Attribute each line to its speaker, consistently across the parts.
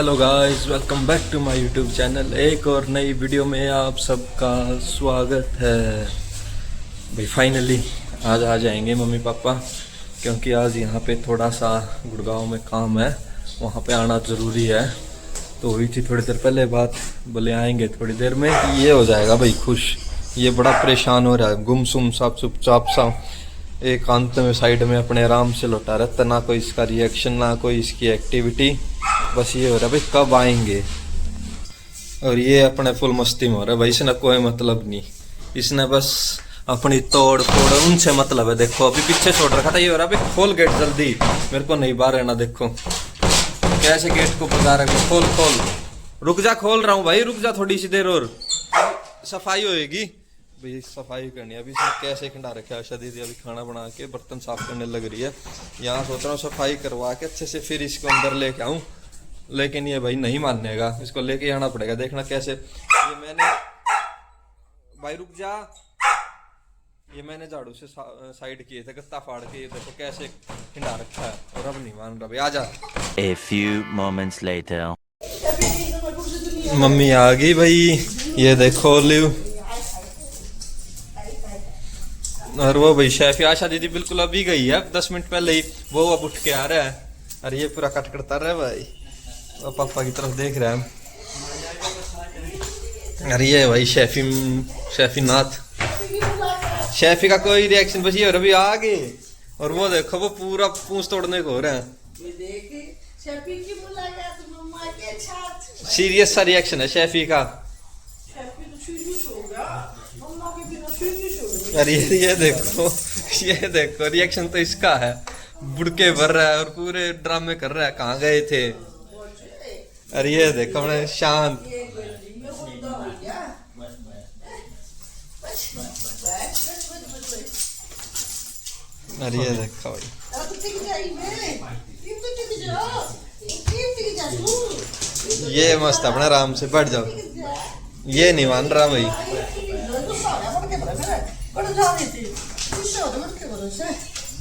Speaker 1: Hello guys, welcome back to my YouTube channel. एक और नई वीडियो में आप सबका स्वागत है। भाई फाइनली आज आ जाएंगे मम्मी पापा, क्योंकि आज यहाँ पे थोड़ा सा गुड़गांव में काम है, वहाँ पे आना ज़रूरी है। तो हुई थी थोड़ी देर पहले बात, बोले आएंगे थोड़ी देर में। ये हो जाएगा भाई खुश। ये बड़ा परेशान हो रहा है, गुमसुम सा चुपचाप सा एकांत में साइड में अपने आराम से लौटा रहता, ना कोई इसका रिएक्शन ना कोई इसकी एक्टिविटी। बस ये हो रहा है भाई कब आएंगे। और ये अपने फुल मस्ती में हो रहा है भाई, इसने कोई मतलब नहीं, इसने बस अपनी तोड़ फोड़ उनसे मतलब है। देखो अभी पीछे छोड़ रखा था, ये हो रहा है भाई खोल गेट जल्दी, मेरे को नहीं बाहर रहना। देखो कैसे गेट को बजा रहा है, खोल खोल, रुक जा, खोल रहा हूँ भाई, रुक जा थोड़ी सी देर और सफाई होएगी भाई, सफाई करनी है। अभी कैसे खंडा रखा है आशा दीदी, अभी खाना बना के बर्तन साफ करने लग रही है। यहाँ सोच रहा हूँ सफाई करवा के अच्छे से फिर इसको अंदर लेके आऊँ, लेकिन ये भाई नहीं मानेगा, इसको लेके आना पड़ेगा। देखना कैसे, ये मैंने भाई रुक जा, ये मैंने झाड़ू से साइड किए थे, गत्ता फाड़ के, ये देखो कैसे खिंडा रखा है, और अब नहीं मान रहा भाई। आजा।
Speaker 2: A few moments later.
Speaker 1: Mummy आ गई भाई, ये देखो लिव। और वो भाई शेफी आशा दीदी बिल्कुल अभी गई है, 10 मिनट पहले ही, वो अब उठ के आ रहा है। अरे ये पूरा कट करता रहा है भाई, और पापा की तरफ देख रहा है। अरे ये भाई शेफी नाथ, शेफी का कोई रिएक्शन बस ये हो रहा अभी आ गए। और वो देखो वो पूरा पूंछ तोड़ने को हो रहा है, सीरियस सा रिएक्शन है शेफी का। अरे ये देखो रिएक्शन तो इसका है, बुड़के भर रहा है और पूरे ड्रामे कर रहा है, कहाँ गए थे। अरे ये देखो हमने शांत, अरे ये देखो भाई, ये मस्त अपना आराम से बैठ जाओ, ये नहीं मान रहा भाई।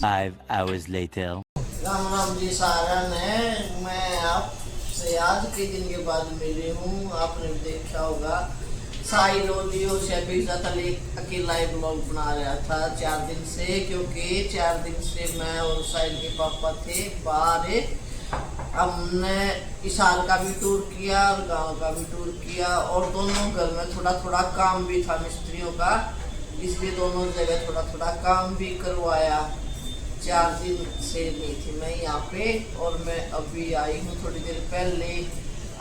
Speaker 2: 5 hours later.
Speaker 3: राम राम जी सारा ने, मैं आपसे आज के दिन के बाद मिली हूँ। आपने भी देखा होगा साई लोली और शेफी अकेला ही ब्लॉग बना रहा था 4 दिन से, क्योंकि 4 दिन से मैं और साहिल के पापा थे बाहर। हमने इसाल का भी टूर किया और गांव का भी टूर किया, और दोनों घर में थोड़ा थोड़ा काम भी था मिस्त्रियों का, इसलिए दोनों जगह थोड़ा थोड़ा काम भी करवाया। 4 दिन से नहीं थी मैं यहाँ पे, और मैं अभी आई हूँ थोड़ी देर पहले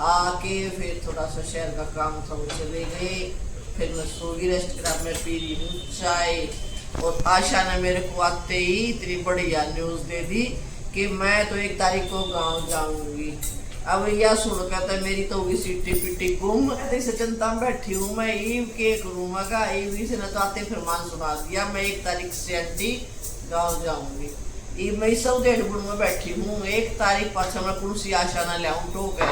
Speaker 3: आके, फिर थोड़ा सा शहर का काम था वो चले गए, फिर मैं सो गई, रेस्ट करा, मैं पी रही हूँ चाय। और आशा ने मेरे को आते ही इतनी बढ़िया न्यूज़ दे दी कि मैं तो 1 तारीख को गांव जाऊंगी। अब यह सुन कहता है मेरी तो होगी सीटी पिटी गुम, ऐसे चिंता में बैठी हूँ मैं, ईव के करूँगा ईव से न तो आते फरमान सुना दिया, मैं 1 तारीख से आंटी गाँव जाऊंगी। ईव मैं सब 1.5 में बैठी हूँ, 1 तारीख पाछा मैं कुर्सी आशा ना लाऊं टोके,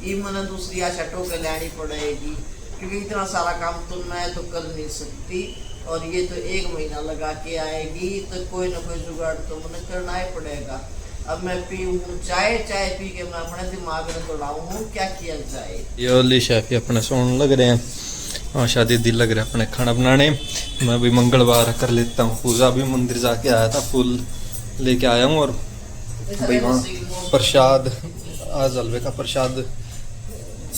Speaker 3: ईव मैंने दूसरी आशा टोके लानी पड़ेगी, क्योंकि इतना सारा काम तो मैं तो कर नहीं सकती, और ये तो 1 महीना लगा के आएगी, तो कोई ना कोई जुगाड़ तो मुझे करना ही पड़ेगा। अब मैं पीऊँ चाय पी के मैं अपने दिमाग में दौड़ाऊँ क्या किया जाए।
Speaker 1: ये ओली शेफी अपने सोने लग रहे हैं, आशा दीदी लग रहे हैं अपने खाना बनाने। मैं भी मंगलवार कर लेता हूँ पूजा, भी मंदिर जाके आया था, फूल लेके आया हूँ। और भाई वहाँ प्रसाद, आज हलवे का प्रसाद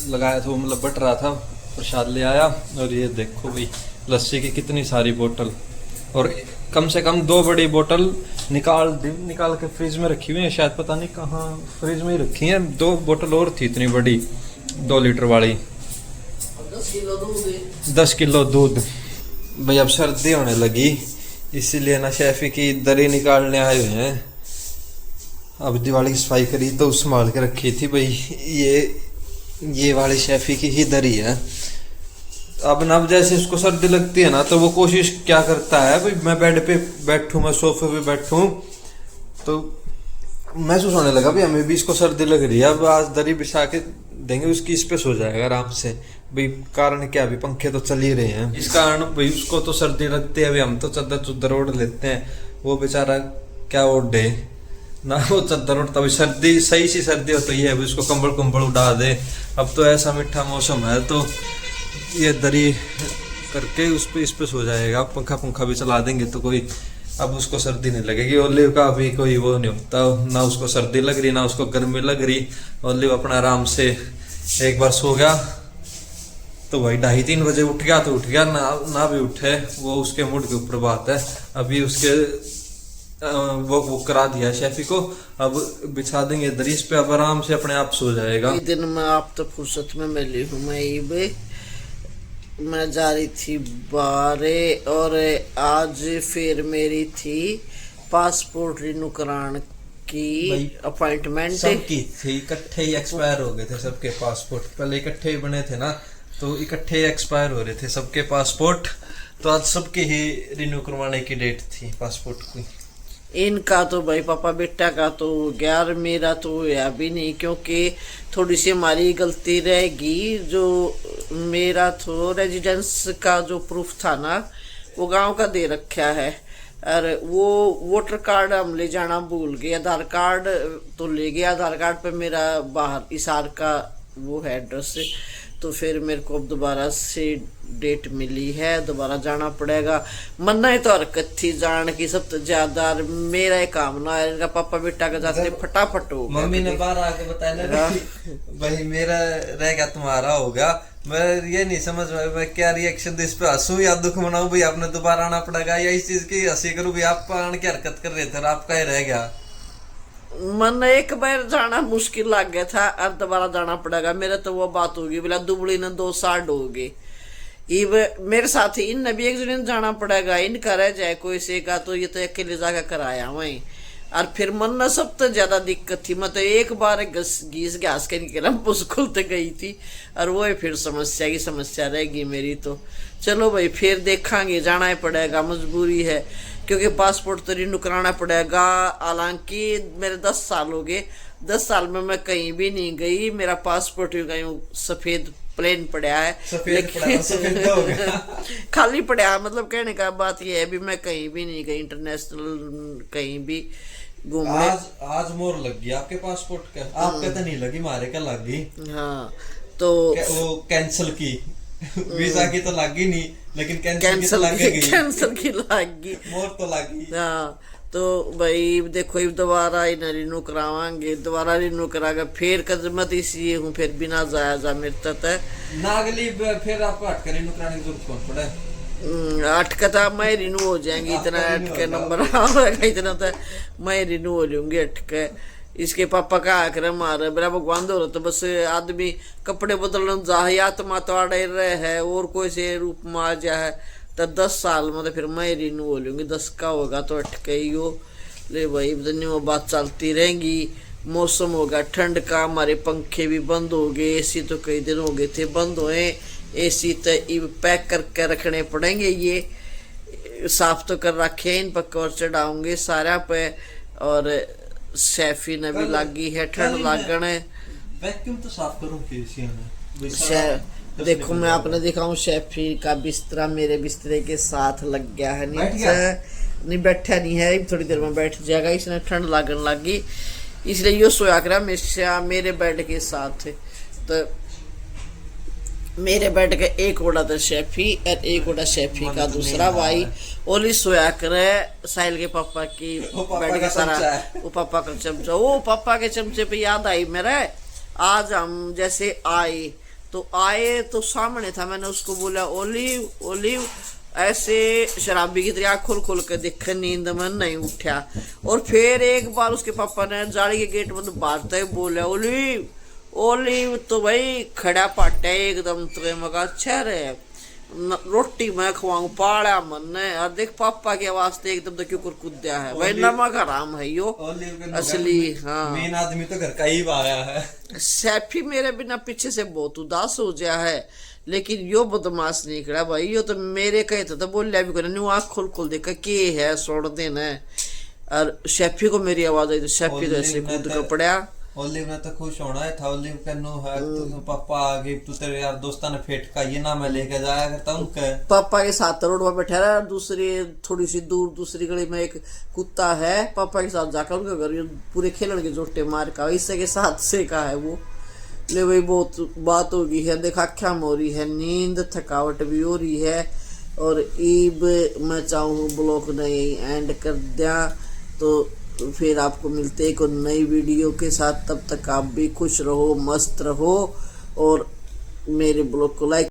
Speaker 1: लगाया था, मतलब बट रहा था, प्रसाद ले आया। और ये देखो भाई लस्सी की कितनी सारी बोतल, और कम से कम 2 बड़ी बोतल निकाल के फ्रिज में रखी हुई है, शायद पता नहीं कहाँ फ्रिज में ही रखी है। 2 बोतल और थी इतनी बड़ी, 2 लीटर वाली, 10 किलो दूध। भाई अब सर्दी होने लगी, इसीलिए ना शेफी की दरी निकालने आए हुए हैं। अब दिवाली की सफाई करी तो संभाल के रखी थी भाई, ये वाली शेफी की ही दरी है। अब जैसे इसको सर्दी लगती है ना, तो वो कोशिश क्या करता है भाई, मैं बेड पे बैठूं, मैं सोफे पे बैठूं, तो महसूस होने लगा भाई हमें भी इसको सर्दी लग रही है। अब आज दरी बिछा के देंगे, उसकी इस पे सो जाएगा आराम से भाई। कारण क्या, अभी पंखे तो चल ही रहे हैं, इस कारण भाई उसको तो सर्दी लगती है। अभी हम तो चद्दर चुद्दर ओढ़ लेते हैं, वो बेचारा क्या ओढ़े। ना वो चद्दर उठता, अभी सर्दी सही सी सर्दी हो तो ये अभी उसको कंबल कंबल उड़ा दे। अब तो ऐसा मीठा मौसम है तो ये दरी करके उस पे इस पे सो जाएगा। पंखा पंखा भी चला देंगे तो कोई अब उसको सर्दी नहीं लगेगी। ओलिव का अभी कोई वो नहीं होता, ना उसको सर्दी लग रही ना उसको गर्मी लग रही। ओलिव अपना आराम से एक बार सो गया तो भाई 2:30-3 बजे उठ गया तो उठ गया, ना भी उठे वो उसके मूड के ऊपर बात है। अभी उसके वो करा दिया शेफी को, अब बिछा देंगे दरीज पे, अब आराम से अपने आप सो जाएगा।
Speaker 3: दिन में आप तो फुर्सत में मिली हूँ मैं जा रही थी बारे, और आज फिर मेरी थी पासपोर्ट रिन्यू कराने की अपॉइंटमेंट।
Speaker 1: सबकी थी, इकट्ठे ही एक्सपायर हो गए थे सबके पासपोर्ट, पहले इकट्ठे ही बने थे ना तो इकट्ठे एक्सपायर हो रहे थे सबके पासपोर्ट। तो आज सबके ही रिन्यू करवाने की डेट थी पासपोर्ट की।
Speaker 3: इनका तो भाई पापा बेटा का तो यार मेरा तो या भी नहीं, क्योंकि थोड़ी सी हमारी गलती रहेगी। जो मेरा तो रेजिडेंस का जो प्रूफ था ना वो गांव का दे रखा है, और वो वोटर कार्ड हम ले जाना भूल गए। आधार कार्ड तो ले गया, आधार कार्ड पे मेरा बाहर इसार का वो है एड्रेस, तो फिर मेरे को अब दोबारा से डेट मिली है, दोबारा जाना पड़ेगा। मन्ना ही तो हरकत थी जान की सब तो ज्यादा, मेरा ही काम ना है। इनका पापा बेटा का जाते फटाफट हो गया।
Speaker 1: मम्मी ने बाहर आके बताया ना भाई मेरा रह गया तुम्हारा होगा। मैं ये नहीं समझ में मैं क्या रिएक्शन दे, इस पे हंसू या दुख मनाऊं भाई आपने दोबारा आना पड़ेगा, या इस चीज की हंसी करूं भाई आप आने की हरकत कर रहे थे और आपका ही रह गया।
Speaker 3: मन एक बार जाना मुश्किल लग गया था और दोबारा जाना पड़ेगा। मेरा तो वो बात होगी बोला दुबड़ी ने 2 साल हो गए। मेरे साथ ही इन भी एक जन जाना पड़ेगा, इनका रह जाए कोई से का तो ये तो अकेले जाकर कराया वहीं। और फिर मन ना सब तो ज्यादा दिक्कत थी, मतलब एक बार घीस घास के निकला मुश्किल तो गई थी, और वो फिर समस्या की समस्या रहेगी मेरी। तो चलो भाई फिर देखांगे, जाना ही पड़ेगा, मजबूरी है, क्योंकि पासपोर्ट तो रिन्यू कराना पड़ेगा। हालांकि मेरे 10 साल हो गए, 10 साल में मैं कहीं भी नहीं गई, मेरा पासपोर्ट भी कहीं सफेद प्लेन पड़ा है, खाली पड़ा। मतलब कहने का बात यह है भी मैं कहीं भी नहीं गई इंटरनेशनल कहीं भी घूमने।
Speaker 1: आज मोर लग गई आपके पासपोर्ट का, आपके तो नहीं लगी, मारे का लग गई।
Speaker 3: हाँ तो
Speaker 1: वो कैंसिल की वीजा की तो लगी नहीं, लेकिन कैंसिल
Speaker 3: की लगी,
Speaker 1: मोर तो लगी।
Speaker 3: हाँ तो भाई देखो दोबारा रिन्यू करावांगे, दोबारा रिन्यू करागा फिर कदमत इसलिए हूँ, फिर बिना जाया जा मेरे तक
Speaker 1: नागली फिर आपको हटकर रिन्यू कराने की जरूरत कौन पड़े।
Speaker 3: 8 का था मैं रिन्यू हो जाएंगी, इतना 8 के नंबर आएगा, इतना तो मैं रिन्यू हो लूंगी 8 के। इसके पापा का आकर मारे बरा भगवान दो तो बस आदमी कपड़े बदलन जा है, आत्मा तो अड़े रहे है और कोई से रूप में आ जाए तो 10 साल में तो फिर मैं रिन्यू हो लूंगी। 10 का होगा तो 8 का ही हो ले भाई, वो बात चलती रहेंगी। मौसम होगा ठंड का, हमारे पंखे भी बंद हो गए, एसी तो कई दिन हो गए थे बंद हुए, एसी तो पैक करके रखने पड़ेंगे, ये साफ तो कर रखे इन पर कवर चढ़ाऊंगे सारा पे। और सैफी ने भी लगी है ठंड लागने,
Speaker 1: वैक्यूम तो साफ करूं
Speaker 3: देखो मैं आपने दिखाऊं सैफी का बिस्तरा मेरे बिस्तरे के साथ लग गया है नीचे, नहीं बैठा नहीं है, थोड़ी देर में बैठ जाएगा, इसने ठंड लागने लगी इसलिए यो सोया करा हमेशा मेरे बेड के साथ। तो मेरे बेड का एक ओढ़ा था शेफी और एक ओढ़ा शेफी का दूसरा भाई, ओली सोया करे साहिल के पापा की बेड का सारा, वो पापा का चमचा। वो पापा के चमचे पे याद आई मेरे, आज हम जैसे आए तो सामने था, मैंने उसको बोला ओलिव ओलिव, ऐसे शराबी की तरह खोल खोल कर देखा, नींद में नहीं उठा। और फिर एक बार उसके पापा ने जाली के गेट बंद बारते ही बोला ओलिव ओलिव, तो भाई खड़ा पाटा एकदम, तो मगा अच्छा रहे रोटी मैं खवाऊं पाड़ा मन ने। और देख पापा के वास्ते एकदम तो क्यों कर कूदा है भाई, नमक हराम है यो असली। हाँ
Speaker 1: मेन आदमी तो घर का ही आया है।
Speaker 3: सैफी मेरे बिना पीछे से बहुत उदास हो गया है, लेकिन यो बदमाश नहीं खड़ा भाई, यो तो मेरे कहे तो बोलिया भी करे आँख खोल खोल देखा के है छोड़ देना। और सैफी को मेरी आवाज आई तो सैफी तो ऐसे कूद कर पड़ा,
Speaker 1: ओलिव ने तो खुश होना है था। ओलिव कन्नू है तो पापा आ गई, तू तेरे यार दोस्ता ने फेट का ये ना मैं लेके जाया करता उनके।
Speaker 3: पापा के साथ रोड पर बैठा रहा, दूसरी थोड़ी सी दूर दूसरी गली में एक कुत्ता है, पापा के साथ जाकर उनके घर पूरे खेलन के जोटे मार का इससे के साथ से का है वो। ले भाई बहुत बात हो गई है, देखा क्या हो रही है, नींद थकावट भी हो रही है। और ईब मैं चाहूँ ब्लॉग नहीं एंड कर दिया, तो फिर आपको मिलते एक और नई वीडियो के साथ। तब तक आप भी खुश रहो, मस्त रहो और मेरे ब्लॉग को लाइक